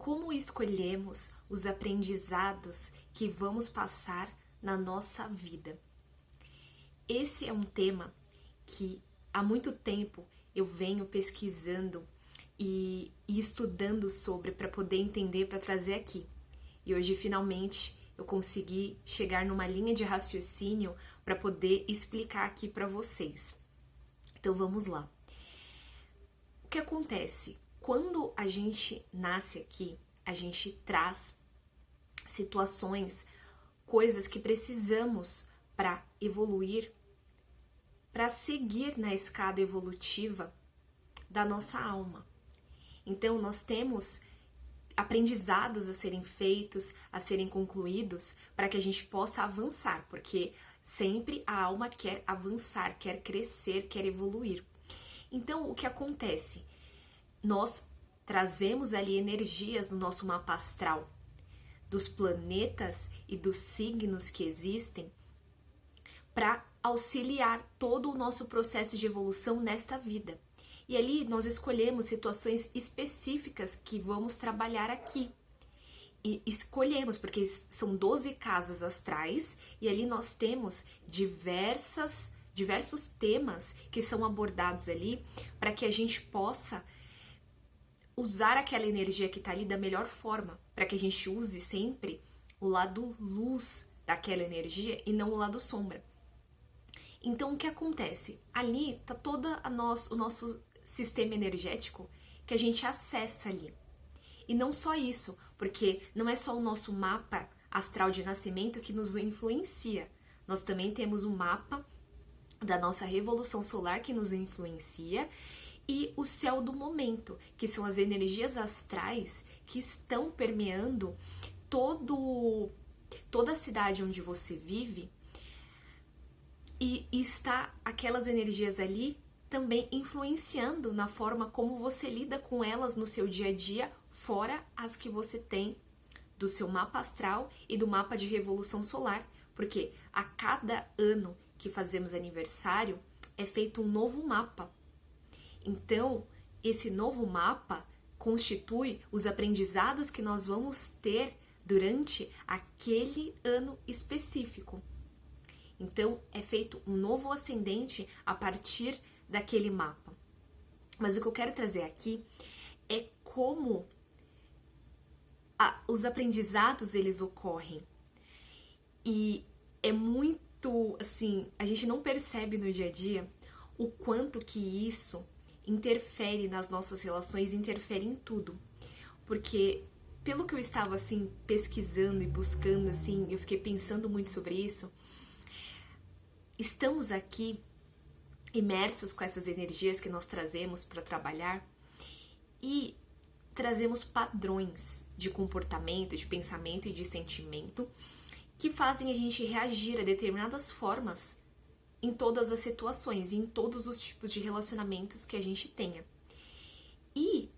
como escolhemos os aprendizados que vamos passar na nossa vida. Esse é um tema que há muito tempo eu venho pesquisando e estudando sobre para poder entender, para trazer aqui. E hoje finalmente eu consegui chegar numa linha de raciocínio para poder explicar aqui para vocês. Então vamos lá. O que acontece? Quando a gente nasce aqui, a gente traz situações, coisas que precisamos para evoluir, para seguir na escada evolutiva da nossa alma. Então nós temos aprendizados a serem feitos, a serem concluídos, para que a gente possa avançar, porque sempre a alma quer avançar, quer crescer, quer evoluir. Então o que acontece? Nós trazemos ali energias no nosso mapa astral, dos planetas e dos signos que existem, para auxiliar todo o nosso processo de evolução nesta vida. E ali nós escolhemos situações específicas que vamos trabalhar aqui. E escolhemos, porque são 12 casas astrais, e ali nós temos diversos temas que são abordados ali, para que a gente possa usar aquela energia que está ali da melhor forma, para que a gente use sempre o lado luz daquela energia e não o lado sombra. Então o que acontece? Ali está todo o nosso sistema energético que a gente acessa ali. E não só isso, porque não é só o nosso mapa astral de nascimento que nos influencia. Nós também temos um mapa da nossa revolução solar que nos influencia, e o céu do momento, que são as energias astrais que estão permeando toda a cidade onde você vive, e está aquelas energias ali também influenciando na forma como você lida com elas no seu dia a dia, fora as que você tem do seu mapa astral e do mapa de revolução solar, porque a cada ano que fazemos aniversário é feito um novo mapa. Então, esse novo mapa constitui os aprendizados que nós vamos ter durante aquele ano específico. Então, é feito um novo ascendente a partir daquele mapa. Mas o que eu quero trazer aqui é como os aprendizados eles ocorrem. E é muito, assim, a gente não percebe no dia a dia o quanto que isso interfere nas nossas relações, interfere em tudo. Porque pelo que eu estava assim pesquisando e buscando, assim, eu fiquei pensando muito sobre isso. Estamos aqui imersos com essas energias que nós trazemos para trabalhar e trazemos padrões de comportamento, de pensamento e de sentimento que fazem a gente reagir a determinadas formas em todas as situações, em todos os tipos de relacionamentos que a gente tenha. E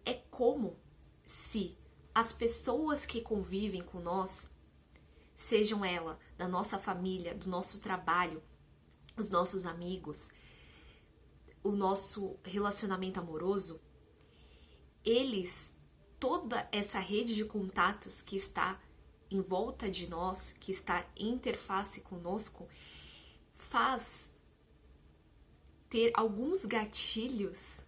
é como se as pessoas que convivem com nós, sejam elas da nossa família, do nosso trabalho, os nossos amigos, o nosso relacionamento amoroso, eles, toda essa rede de contatos que está em volta de nós, que está em interface conosco, faz ter alguns gatilhos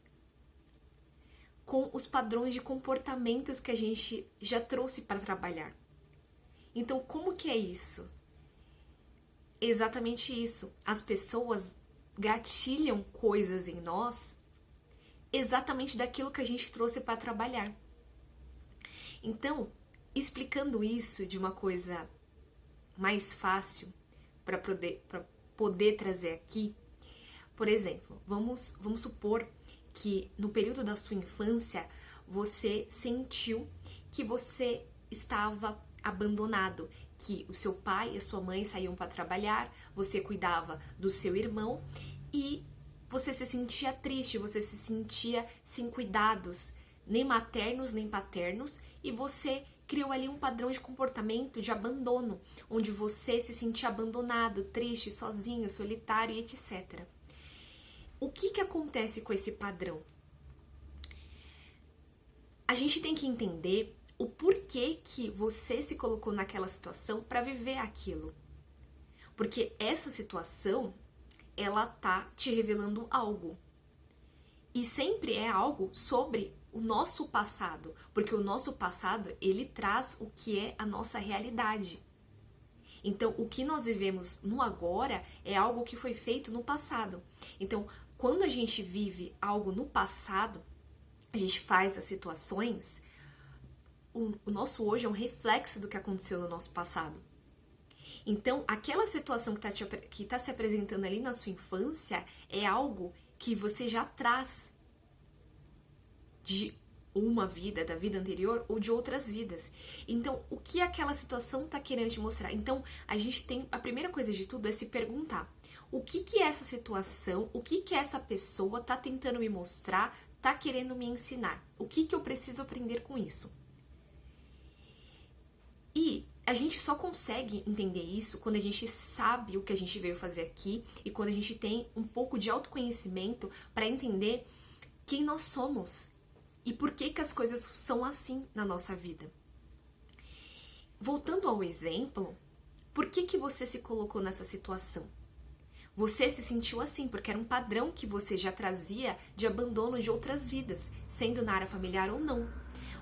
com os padrões de comportamentos que a gente já trouxe para trabalhar. Então, como que é isso? Exatamente isso. As pessoas gatilham coisas em nós exatamente daquilo que a gente trouxe para trabalhar. Então, explicando isso de uma coisa mais fácil para poder trazer aqui, por exemplo, vamos supor que no período da sua infância você sentiu que você estava abandonado, que o seu pai e a sua mãe saíam para trabalhar, você cuidava do seu irmão e você se sentia triste, você se sentia sem cuidados, nem maternos nem paternos, e você criou ali um padrão de comportamento de abandono, onde você se sentia abandonado, triste, sozinho, solitário e etc. O que acontece com esse padrão? A gente tem que entender o porquê que você se colocou naquela situação para viver aquilo. Porque essa situação, ela tá te revelando algo. E sempre é algo sobre o nosso passado, porque o nosso passado, ele traz o que é a nossa realidade. Então, o que nós vivemos no agora é algo que foi feito no passado. Então, quando a gente vive algo no passado, a gente faz as situações, o nosso hoje é um reflexo do que aconteceu no nosso passado. Então, aquela situação que está se apresentando ali na sua infância é algo que você já traz de uma vida, da vida anterior ou de outras vidas. Então, o que aquela situação está querendo te mostrar? Então, a primeira coisa de tudo é se perguntar: o que essa situação, o que essa pessoa está tentando me mostrar, está querendo me ensinar? O que eu preciso aprender com isso? E a gente só consegue entender isso quando a gente sabe o que a gente veio fazer aqui e quando a gente tem um pouco de autoconhecimento para entender quem nós somos e por que as coisas são assim na nossa vida. Voltando ao exemplo, por que você se colocou nessa situação? Você se sentiu assim porque era um padrão que você já trazia de abandono de outras vidas, sendo na área familiar ou não.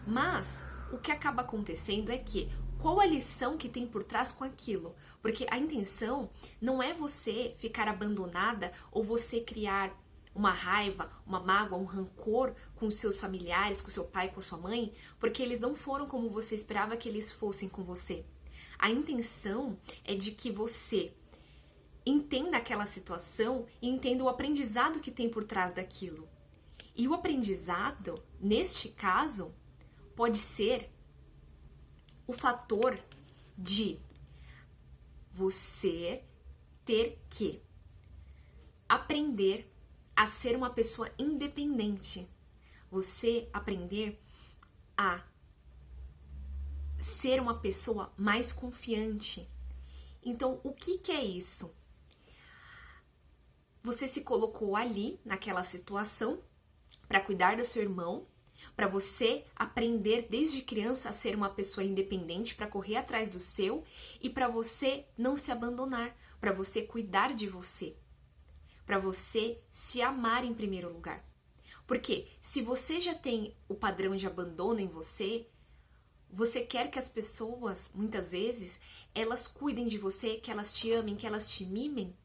Mas o que acaba acontecendo é que qual a lição que tem por trás com aquilo? Porque a intenção não é você ficar abandonada ou você criar uma raiva, uma mágoa, um rancor com os seus familiares, com seu pai, com a sua mãe, porque eles não foram como você esperava que eles fossem com você. A intenção é de que você entenda aquela situação e entenda o aprendizado que tem por trás daquilo. E o aprendizado, neste caso, pode ser o fator de você ter que aprender a ser uma pessoa independente. Você aprender a ser uma pessoa mais confiante. Então, o que é isso? Você se colocou ali, naquela situação, para cuidar do seu irmão, para você aprender desde criança a ser uma pessoa independente, para correr atrás do seu e para você não se abandonar, para você cuidar de você, para você se amar em primeiro lugar. Porque se você já tem o padrão de abandono em você, você quer que as pessoas, muitas vezes, elas cuidem de você, que elas te amem, que elas te mimem.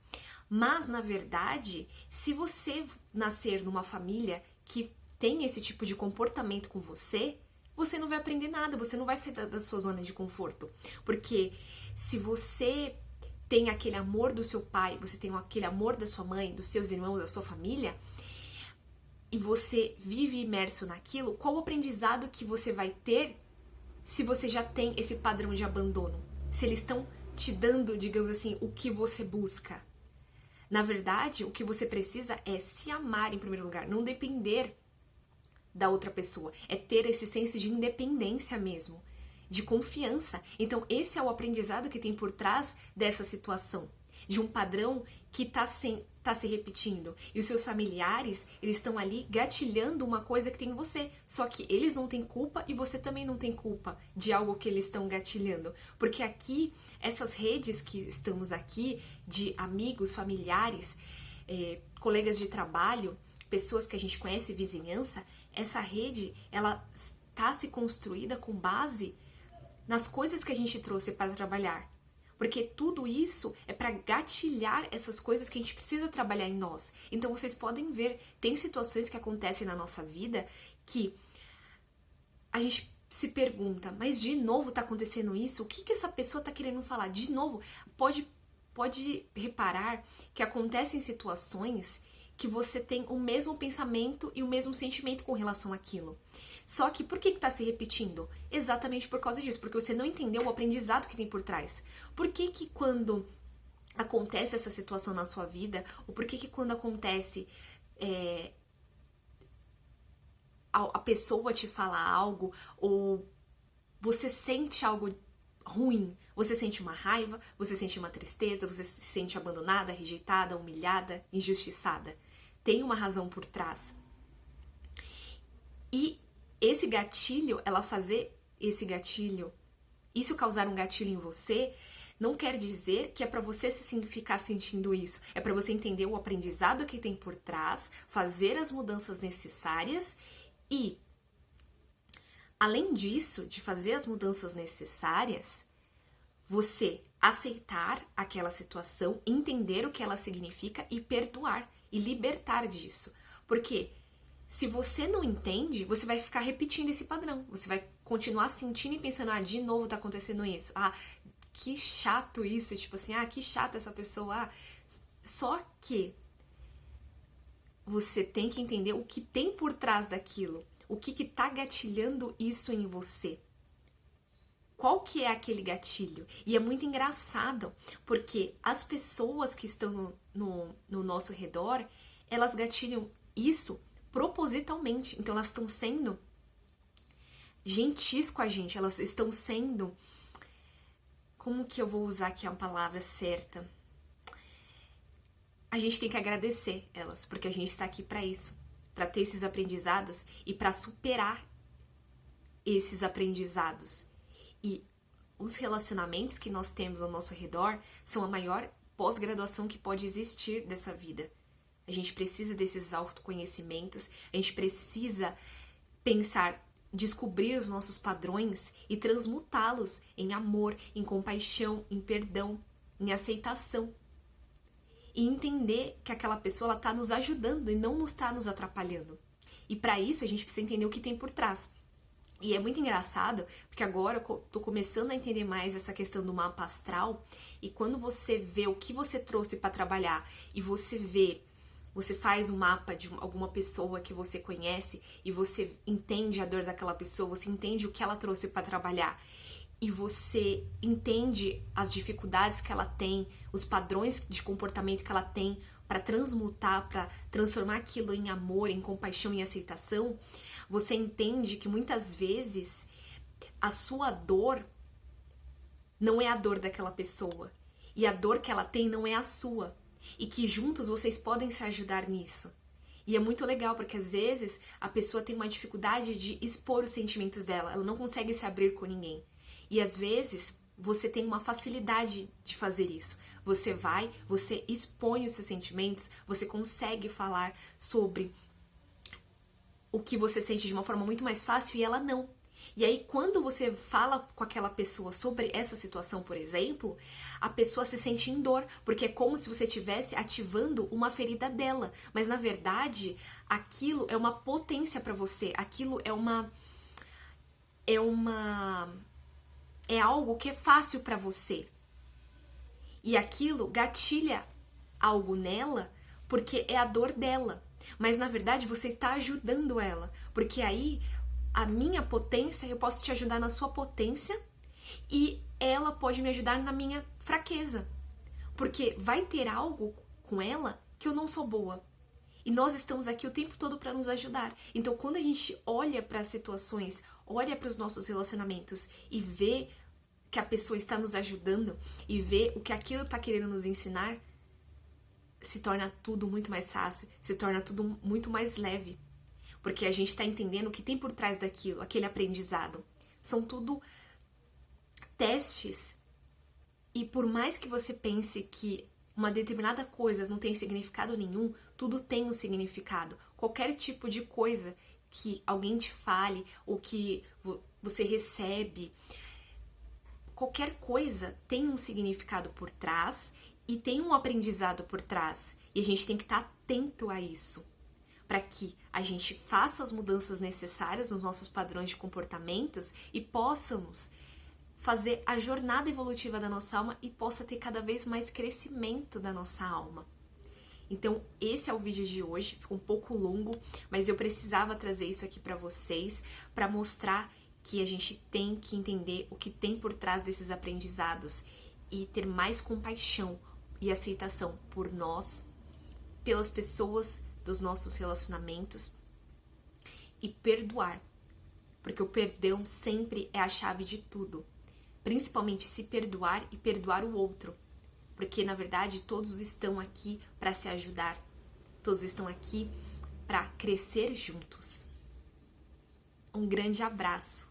Mas, na verdade, se você nascer numa família que tem esse tipo de comportamento com você, você não vai aprender nada, você não vai sair da sua zona de conforto. Porque se você tem aquele amor do seu pai, você tem aquele amor da sua mãe, dos seus irmãos, da sua família, e você vive imerso naquilo, qual o aprendizado que você vai ter se você já tem esse padrão de abandono? Se eles estão te dando, digamos assim, o que você busca. Na verdade, o que você precisa é se amar em primeiro lugar, não depender da outra pessoa. É ter esse senso de independência mesmo, de confiança. Então, esse é o aprendizado que tem por trás dessa situação, de um padrão que tá se repetindo. E os seus familiares, eles estão ali gatilhando uma coisa que tem em você. Só que eles não têm culpa e você também não tem culpa de algo que eles estão gatilhando. Porque aqui, essas redes que estamos aqui, de amigos, familiares, colegas de trabalho, pessoas que a gente conhece, vizinhança, essa rede, ela está se construída com base nas coisas que a gente trouxe para trabalhar. Porque tudo isso é para gatilhar essas coisas que a gente precisa trabalhar em nós. Então vocês podem ver, tem situações que acontecem na nossa vida que a gente se pergunta, mas de novo tá acontecendo isso? O que essa pessoa tá querendo falar? De novo, pode reparar que acontecem situações que você tem o mesmo pensamento e o mesmo sentimento com relação àquilo. Só que por que está se repetindo? Exatamente por causa disso, porque você não entendeu o aprendizado que tem por trás. Por que quando acontece essa situação na sua vida, ou por que quando acontece a pessoa te fala algo, ou você sente algo ruim, você sente uma raiva, você sente uma tristeza, você se sente abandonada, rejeitada, humilhada, injustiçada. Tem uma razão por trás. E esse gatilho, ela fazer esse gatilho, isso causar um gatilho em você, não quer dizer que é para você ficar sentindo isso. É para você entender o aprendizado que tem por trás, fazer as mudanças necessárias e, além disso, de fazer as mudanças necessárias, você aceitar aquela situação, entender o que ela significa e perdoar e libertar disso. Porque se você não entende, você vai ficar repetindo esse padrão. Você vai continuar sentindo e pensando, de novo tá acontecendo isso. Que chato isso, tipo assim, que chata essa pessoa. Só que você tem que entender o que tem por trás daquilo. O que tá gatilhando isso em você. Qual que é aquele gatilho? E é muito engraçado, porque as pessoas que estão no nosso redor, elas gatilham isso propositalmente. Então elas estão sendo gentis com a gente, elas estão sendo... Como que eu vou usar aqui a palavra certa? A gente tem que agradecer elas, porque a gente está aqui para isso, para ter esses aprendizados e para superar esses aprendizados. E os relacionamentos que nós temos ao nosso redor são a maior pós-graduação que pode existir dessa vida. A gente precisa desses autoconhecimentos, a gente precisa pensar, descobrir os nossos padrões e transmutá-los em amor, em compaixão, em perdão, em aceitação. E entender que aquela pessoa está nos ajudando e não nos está nos atrapalhando. E para isso a gente precisa entender o que tem por trás. E é muito engraçado, porque agora eu tô começando a entender mais essa questão do mapa astral, e quando você vê o que você trouxe para trabalhar, e você faz um mapa de alguma pessoa que você conhece, e você entende a dor daquela pessoa, você entende o que ela trouxe para trabalhar, e você entende as dificuldades que ela tem, os padrões de comportamento que ela tem para transmutar, para transformar aquilo em amor, em compaixão e aceitação, você entende que muitas vezes a sua dor não é a dor daquela pessoa. E a dor que ela tem não é a sua. E que juntos vocês podem se ajudar nisso. E é muito legal, porque às vezes a pessoa tem uma dificuldade de expor os sentimentos dela. Ela não consegue se abrir com ninguém. E às vezes você tem uma facilidade de fazer isso. Você expõe os seus sentimentos, você consegue falar sobre o que você sente de uma forma muito mais fácil e ela não. E aí, quando você fala com aquela pessoa sobre essa situação, por exemplo, a pessoa se sente em dor, porque é como se você estivesse ativando uma ferida dela. Mas, na verdade, aquilo é uma potência para você. Aquilo é algo que é fácil para você. E aquilo gatilha algo nela porque é a dor dela. Mas, na verdade, você está ajudando ela. Porque aí, a minha potência, eu posso te ajudar na sua potência e ela pode me ajudar na minha fraqueza. Porque vai ter algo com ela que eu não sou boa. E nós estamos aqui o tempo todo para nos ajudar. Então, quando a gente olha para as situações, olha para os nossos relacionamentos e vê que a pessoa está nos ajudando e vê o que aquilo está querendo nos ensinar, se torna tudo muito mais fácil, se torna tudo muito mais leve. Porque a gente está entendendo o que tem por trás daquilo, aquele aprendizado. São tudo testes. E por mais que você pense que uma determinada coisa não tem significado nenhum, tudo tem um significado. Qualquer tipo de coisa que alguém te fale ou que você recebe, qualquer coisa tem um significado por trás e tem um aprendizado por trás. E a gente tem que estar atento a isso, para que a gente faça as mudanças necessárias nos nossos padrões de comportamentos e possamos fazer a jornada evolutiva da nossa alma e possa ter cada vez mais crescimento da nossa alma. Então, esse é o vídeo de hoje, ficou um pouco longo, mas eu precisava trazer isso aqui para vocês, para mostrar que a gente tem que entender o que tem por trás desses aprendizados e ter mais compaixão e aceitação por nós, pelas pessoas dos nossos relacionamentos e perdoar, porque o perdão sempre é a chave de tudo, principalmente se perdoar e perdoar o outro, porque na verdade todos estão aqui para se ajudar, todos estão aqui para crescer juntos. Um grande abraço.